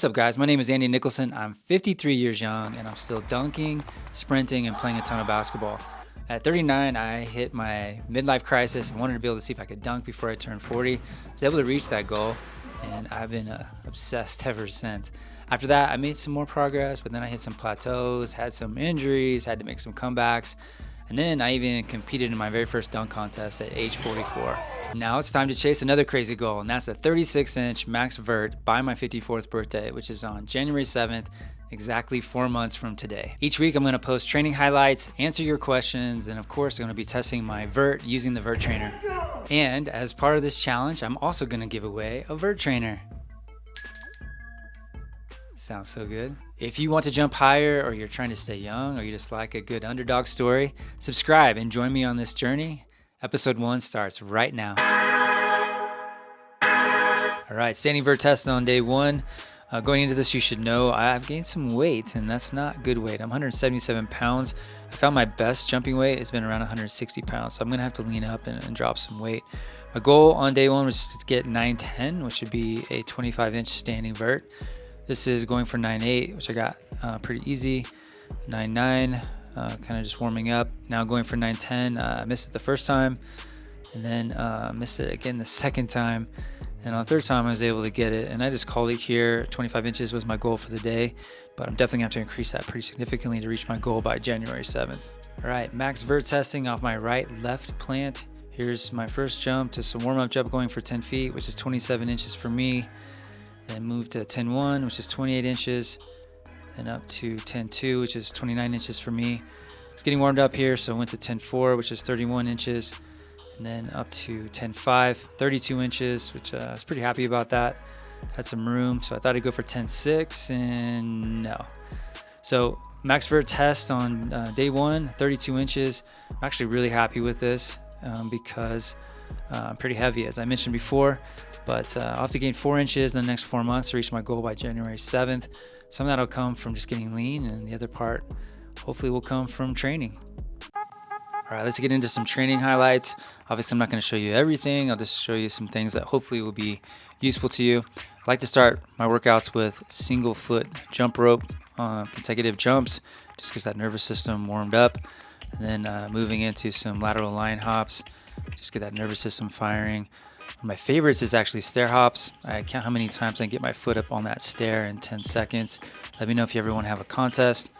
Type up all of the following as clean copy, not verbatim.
What's up, guys? My name is Andy Nicholson. I'm 53 years young, and I'm still dunking, sprinting, and playing a ton of basketball. At 39, I hit my midlife crisis and wanted to be able to see if I could dunk before I turned 40. I was able to reach that goal, and I've been obsessed ever since. After that, I made some more progress, but then I hit some plateaus, had some injuries, had to make some comebacks, and then I even competed in my very first dunk contest at age 44. Now it's time to chase another crazy goal, and that's a 36-inch max vert by my 54th birthday, which is on January 7th, exactly 4 months from today. Each week I'm going to post training highlights, answer your questions, and of course I'm going to be testing my vert using the vert trainer. And as part of this challenge, I'm also going to give away a vert trainer. Sounds so good. If you want to jump higher, or you're trying to stay young, or you just like a good underdog story, subscribe and join me on this journey. Episode 1 starts right now. All right, standing vert test on day 1. Going into this, you should know I've gained some weight, and that's not good weight. I'm 177 pounds. I found my best jumping weight has been around 160 pounds, so I'm gonna have to lean up and drop some weight. My goal on day 1 was to get 910, which would be a 25-inch standing vert. This is going for 9.8, which I got pretty easy. 9.9, kind of just warming up. Now going for 9.10. I missed it the first time, and then missed it again the second time. And on the third time, I was able to get it, and I just called it here. 25 inches was my goal for the day, but I'm definitely going to have to increase that pretty significantly to reach my goal by January 7th. All right, max vert testing off my right-left plant. Here's my first jump to some warm-up jump going for 10 feet, which is 27 inches for me. Then move to 10.1, which is 28 inches. Then up to 10.2, which is 29 inches for me. It's getting warmed up here, so I went to 10.4, which is 31 inches. And then up to 10.5, 32 inches, which I was pretty happy about that. Had some room, so I thought I'd go for 10.6, and no. So max vert test on day 1, 32 inches. I'm actually really happy with this because I'm pretty heavy, as I mentioned before. But I'll have to gain 4 inches in the next 4 months to reach my goal by January 7th. Some of that will come from just getting lean, and the other part hopefully will come from training. All right, let's get into some training highlights. Obviously, I'm not going to show you everything. I'll just show you some things that hopefully will be useful to you. I like to start my workouts with single foot jump rope consecutive jumps, just because that nervous system warmed up. And then moving into some lateral line hops, just get that nervous system firing. One of my favorites is actually stair hops. I count how many times I can get my foot up on that stair in 10 seconds. Let me know if you ever want to have a contest.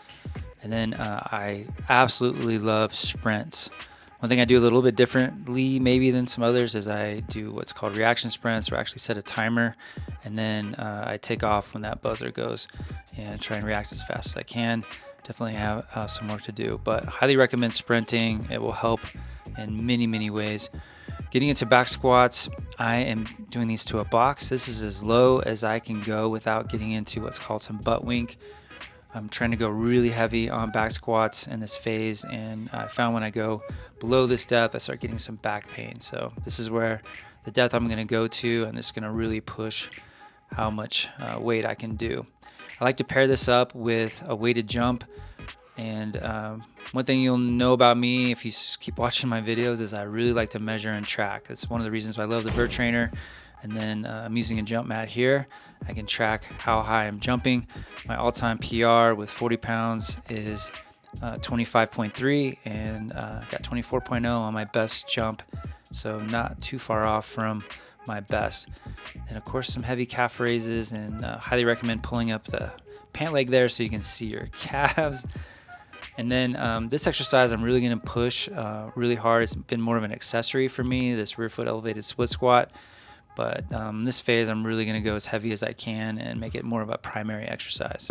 And then I absolutely love sprints. One thing I do a little bit differently maybe than some others is I do what's called reaction sprints, where I actually set a timer, and then I take off when that buzzer goes and try and react as fast as I can. Definitely have some work to do, but highly recommend sprinting. It will help in many, many ways. Getting into back squats, I am doing these to a box. This is as low as I can go without getting into what's called some butt wink. I'm trying to go really heavy on back squats in this phase, and I found when I go below this depth, I start getting some back pain. So this is where the depth I'm going to go to, and this is going to really push how much weight I can do. I like to pair this up with a weighted jump. And one thing you'll know about me if you keep watching my videos is I really like to measure and track. That's one of the reasons why I love the vert trainer. And then I'm using a jump mat here. I can track how high I'm jumping. My all-time PR with 40 pounds is 25.3, and got 24.0 on my best jump. So not too far off from my best. And of course, some heavy calf raises, and highly recommend pulling up the pant leg there so you can see your calves. And then this exercise I'm really going to push really hard. It's been more of an accessory for me, this rear foot elevated split squat. But this phase I'm really going to go as heavy as I can and make it more of a primary exercise.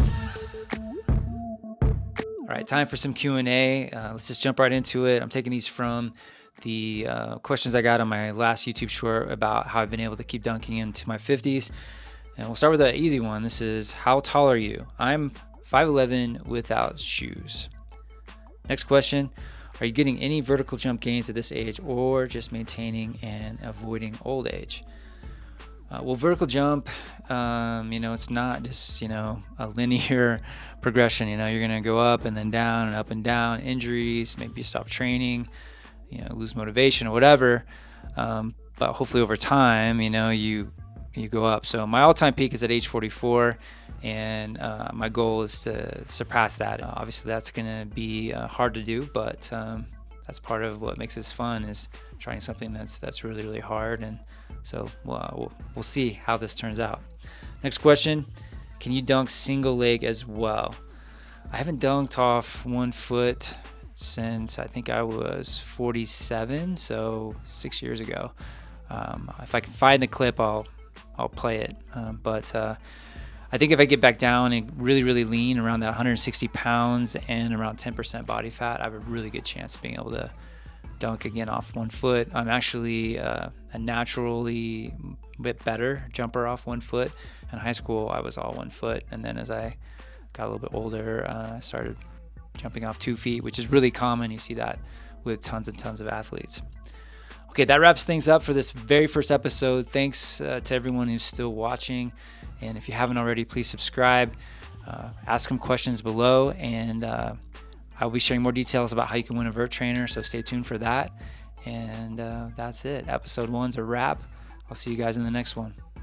All right, time for some Q&A. Let's just jump right into it. I'm taking these from the questions I got on my last YouTube short about how I've been able to keep dunking into my 50s. And we'll start with an easy one. This is, how tall are you? I'm 5'11" without shoes. Next question, are you getting any vertical jump gains at this age, or just maintaining and avoiding old age? Well, vertical jump, it's not just, a linear progression. You're going to go up and then down and up and down. Injuries, maybe you stop training, lose motivation or whatever. But hopefully over time, you you go up. So my all-time peak is at age 44, and my goal is to surpass that. Obviously, that's going to be hard to do, but that's part of what makes this fun, is trying something that's really, really hard. And so we'll see how this turns out. Next question: can you dunk single leg as well? I haven't dunked off 1 foot since I think I was 47, so 6 years ago. If I can find the clip, I'll play it. But I think if I get back down and really, really lean, around that 160 pounds and around 10% body fat, I have a really good chance of being able to dunk again off 1 foot. I'm actually a naturally bit better jumper off 1 foot. In high school, I was all 1 foot, and then as I got a little bit older, I started jumping off 2 feet, which is really common. You see that with tons and tons of athletes. Okay, that wraps things up for this very first episode. Thanks to everyone who's still watching. And if you haven't already, please subscribe. Ask some questions below, and I'll be sharing more details about how you can win a vert trainer, so stay tuned for that. And that's it. Episode 1's a wrap. I'll see you guys in the next one.